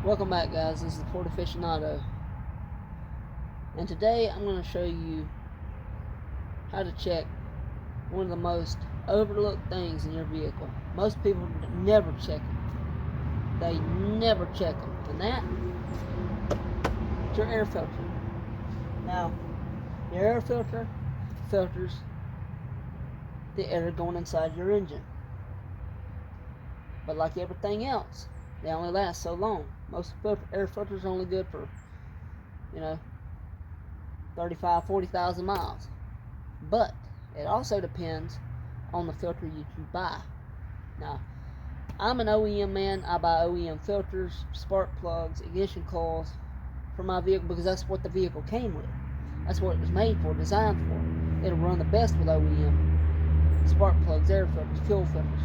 Welcome back, guys. This is the Port Aficionado, and today I'm going to show you how to check one of the most overlooked things in your vehicle. Most people never check them. They never check them, and that is your air filter. Now, your air filter filters the air going inside your engine, but like everything else, they only last so long. Most air filters are only good for, 35, 40,000 miles. But it also depends on the filter you buy. Now, I'm an OEM man. I buy OEM filters, spark plugs, ignition coils for my vehicle because that's what the vehicle came with. That's what it was made for, designed for. It'll run the best with OEM spark plugs, air filters, fuel filters,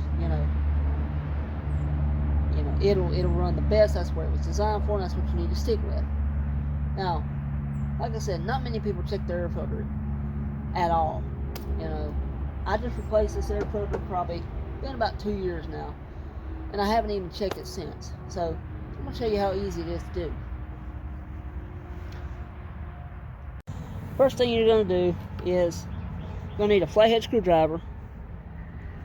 it'll run the best. That's what it was designed for, and that's what you need to stick with. Now, like I said, not many people check their air filter at all. I just replaced this air filter probably been about 2 years now, and I haven't even checked it since. So I'm going to show you how easy it is to do. First thing you're going to do is you're going to need a flathead screwdriver,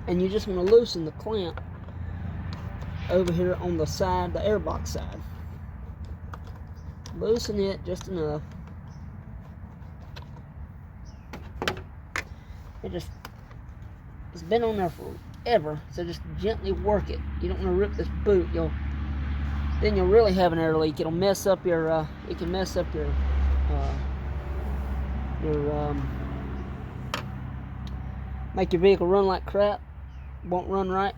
and you just want to loosen the clamp over here on the side, the airbox side. Loosen it just enough. It's been on there forever, so just gently work it. You don't want to rip this boot. Then you'll really have an air leak. It'll mess up your. It can mess up your make your vehicle run like crap. Won't run right.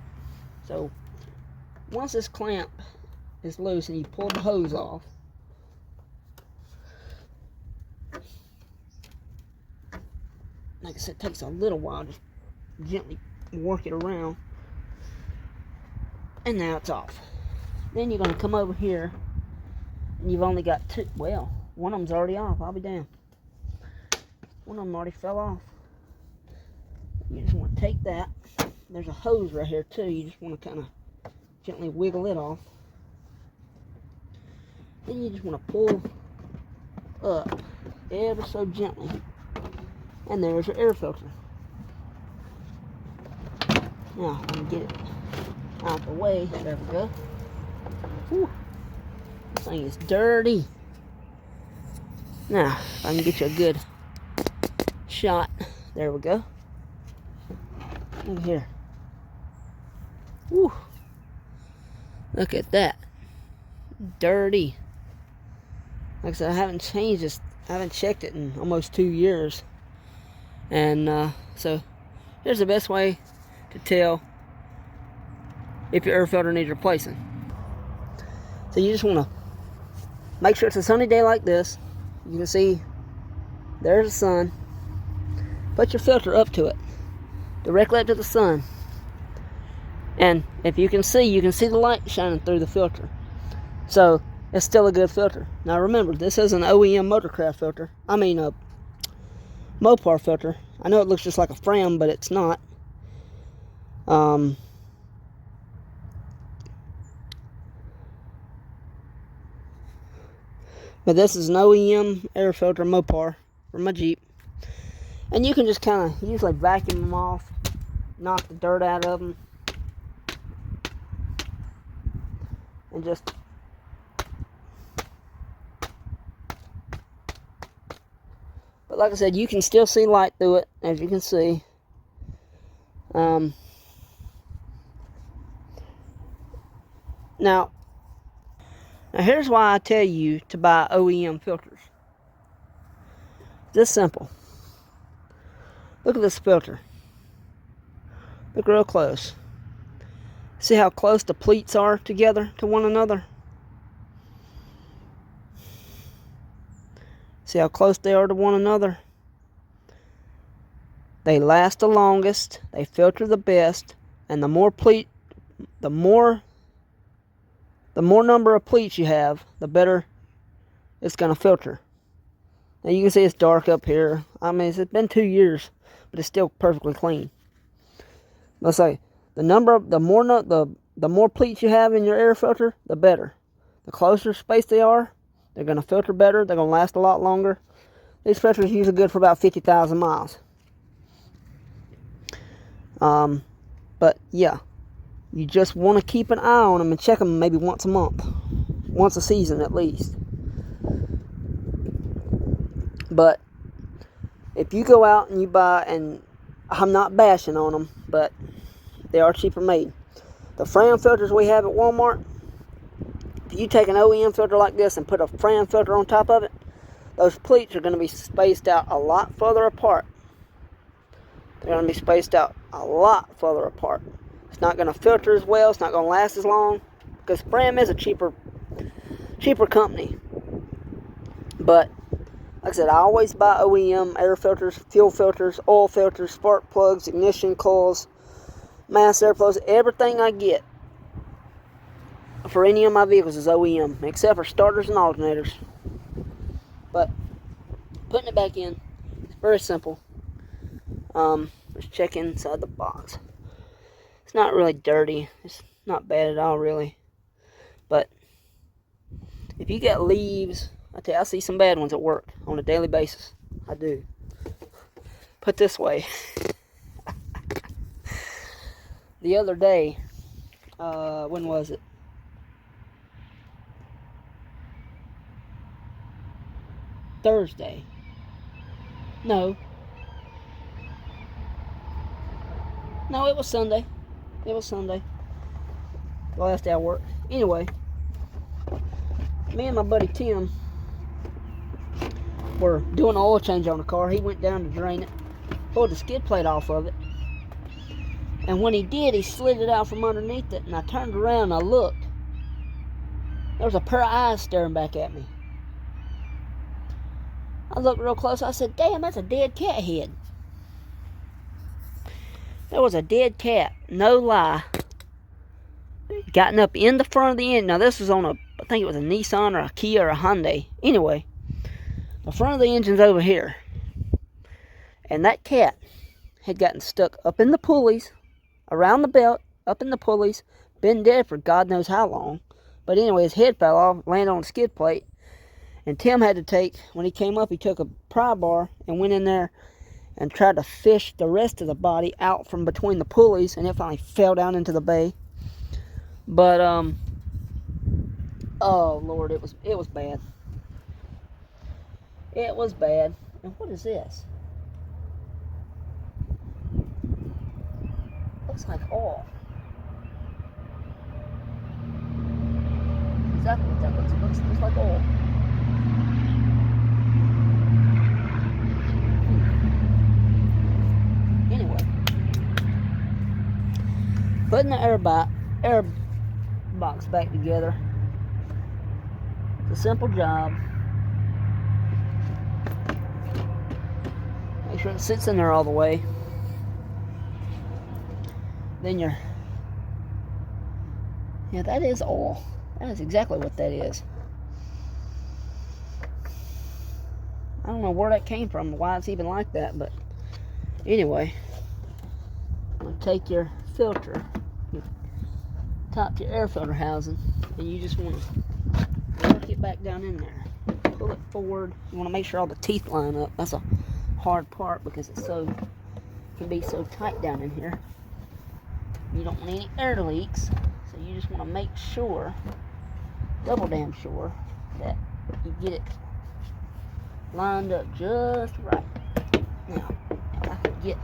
So once this clamp is loose and you pull the hose off, like I said, it takes a little while. Just gently work it around, and now it's off. Then you're going to come over here, and you've only got two. Well, one of them's already off. I'll be damned. One of them already fell off. You just want to take that. There's a hose right here too. You just want to kind of gently wiggle it off. Then you just want to pull up ever so gently, and there's your air filter. Now I can get it out the way. There we go. Whew. This thing is dirty. Now if I can get you a good shot. There we go. Look here. Whew. Look at that. Dirty. Like I said, I haven't changed this. I haven't checked it in almost 2 years. And so here's the best way to tell if your air filter needs replacing. So you just want to make sure it's a sunny day like this. You can see there's the sun. Put your filter up to it, directly up to the sun. And if you can see the light shining through the filter. So it's still a good filter. Now remember, this is an OEM Motorcraft filter. I mean a Mopar filter. I know it looks just like a Fram, but it's not. But this is an OEM air filter Mopar for my Jeep. And you can just kind of usually vacuum them off, knock the dirt out of them, and just but like I said, you can still see light through it, as you can see. Now here's why I tell you to buy OEM filters. Just simple. Look at this filter. Look real close. See how close the pleats are together to one another? See how close they are to one another? They last the longest, they filter the best, and the more number of pleats you have, the better it's going to filter. Now you can see it's dark up here. I mean, it's been 2 years, but it's still perfectly clean. Let's say the more pleats you have in your air filter, the better. The closer spaced they are, they're going to filter better. They're going to last a lot longer. These filters are usually good for about 50,000 miles. But yeah, you just want to keep an eye on them and check them maybe once a month. Once a season at least. But if you go out and you buy, and I'm not bashing on them, but they are cheaper made. The Fram filters we have at Walmart, if you take an OEM filter like this and put a Fram filter on top of it, those pleats are going to be spaced out a lot further apart. They're going to be spaced out a lot further apart. It's not going to filter as well. It's not going to last as long, because Fram is a cheaper company. But like I said, I always buy OEM air filters, fuel filters, oil filters, spark plugs, ignition coils, mass airflows. Everything I get for any of my vehicles is OEM, except for starters and alternators. But putting it back in, it's very simple. Just check inside the box. It's not really dirty. It's not bad at all, really. But if you got leaves, I tell you, I see some bad ones at work on a daily basis. I do. Put this way. The other day, when was it? Thursday. No, it was Sunday. It was Sunday. The last day I worked. Anyway, me and my buddy Tim were doing an oil change on the car. He went down to drain it, pulled the skid plate off of it, and when he did, he slid it out from underneath it, and I turned around and I looked. There was a pair of eyes staring back at me. I looked real close. I said, damn, that's a dead cat head. There was a dead cat. No lie. Gotten up in the front of the engine. Now, this was on I think it was a Nissan or a Kia or a Hyundai. Anyway, the front of the engine's over here. And that cat had gotten stuck up in the pulleys, around the belt, up in the pulleys, been dead for God knows how long. But anyway, his head fell off, landed on the skid plate. And Tim had to take, when he came up, he took a pry bar and went in there and tried to fish the rest of the body out from between the pulleys, and it finally fell down into the bay. But, oh Lord, it was bad. It was bad. And what is this? Looks like oil. Exactly what that looks. It looks like oil. Anyway, putting the air box back together. It's a simple job. Make sure it sits in there all the way. Then yeah, that is oil. That is exactly what that is. I don't know where that came from, why it's even like that, but anyway, I'm going to take your filter, top to your air filter housing, and you just want to work it back down in there. Pull it forward. You want to make sure all the teeth line up. That's a hard part because it can be so tight down in here. You don't want any air leaks, so you just want to make sure, double damn sure, that you get it lined up just right. Now, if I can get,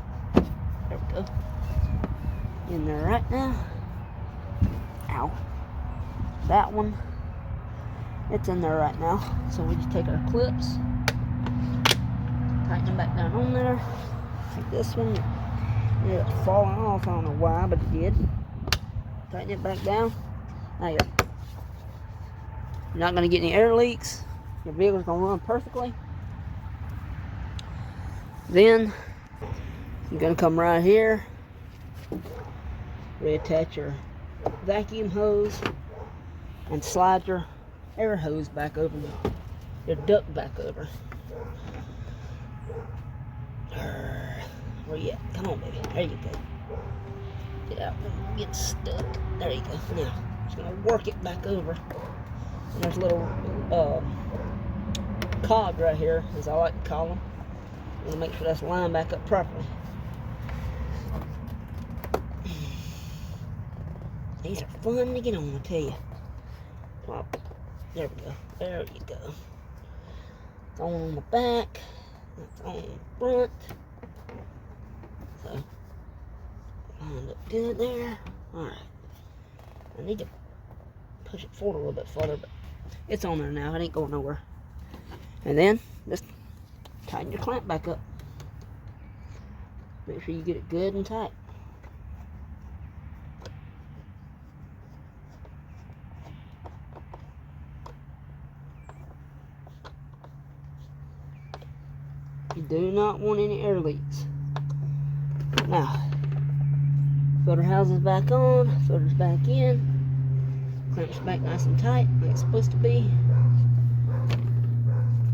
there we go, in there right now. Ow. That one, it's in there right now. So we just take our clips, tighten them back down on there. Take this one, it's falling off, I don't know why, but it did. Tighten it back down. Now you're not going to get any air leaks. Your vehicle's going to run perfectly. Then you're going to come right here, reattach your vacuum hose, and slide your air hose back over, your duct back over. Where you at? Come on, baby. There you go. Get out. Get stuck. There you go. Now, just going to work it back over And there's a little cog right here, as I like to call them. I'm going to make sure that's lined back up properly. These are fun to get on, I tell you. Plop. There we go. There you go. It's on the back. That's on the front. So, lined up good there. Alright. I need to push it forward a little bit further, but it's on there now. It ain't going nowhere. And then, just tighten your clamp back up. Make sure you get it good and tight. You do not want any air leaks. Now, filter housing's back on, filter's back in, clamps back nice and tight like it's supposed to be.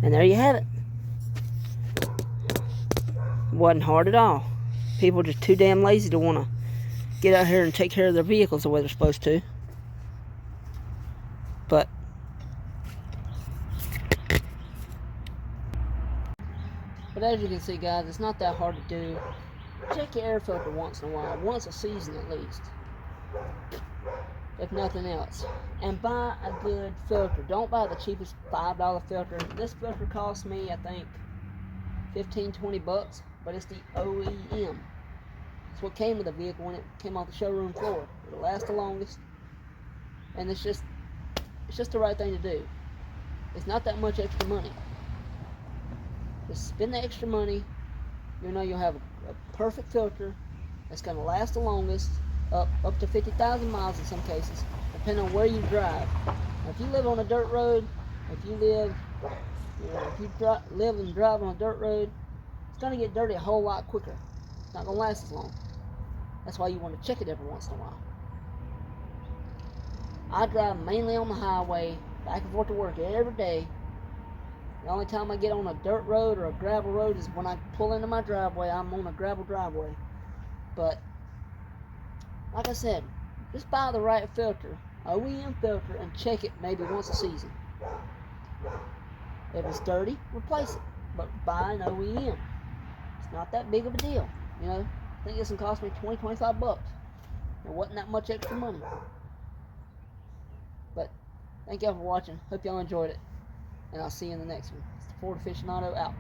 And there you have it. It wasn't hard at all. People are just too damn lazy to want to get out here and take care of their vehicles the way they're supposed to. But as you can see, guys, it's not that hard to do. Check your air filter once in a while, once a season at least, if nothing else. And buy a good filter. Don't buy the cheapest $5 filter. This filter cost me, I think, 15-20 bucks, but it's the OEM. It's what came with the vehicle when it came off the showroom floor. It'll last the longest, and it's just the right thing to do. It's not that much extra money. Just spend the extra money. You know you'll have a perfect filter that's going to last the longest, up to 50,000 miles in some cases, depending on where you drive. Now, if you live on a dirt road, if you live and drive on a dirt road, it's going to get dirty a whole lot quicker. It's not going to last as long. That's why you want to check it every once in a while. I drive mainly on the highway, back and forth to work every day. The only time I get on a dirt road or a gravel road is when I pull into my driveway. I'm on a gravel driveway. But, like I said, just buy the right filter, OEM filter, and check it maybe once a season. If it's dirty, replace it. But buy an OEM. It's not that big of a deal, you know. I think this one cost me 20-25 bucks. It wasn't that much extra money. But, thank y'all for watching. Hope y'all enjoyed it. And I'll see you in the next one. It's the Ford Aficionado out.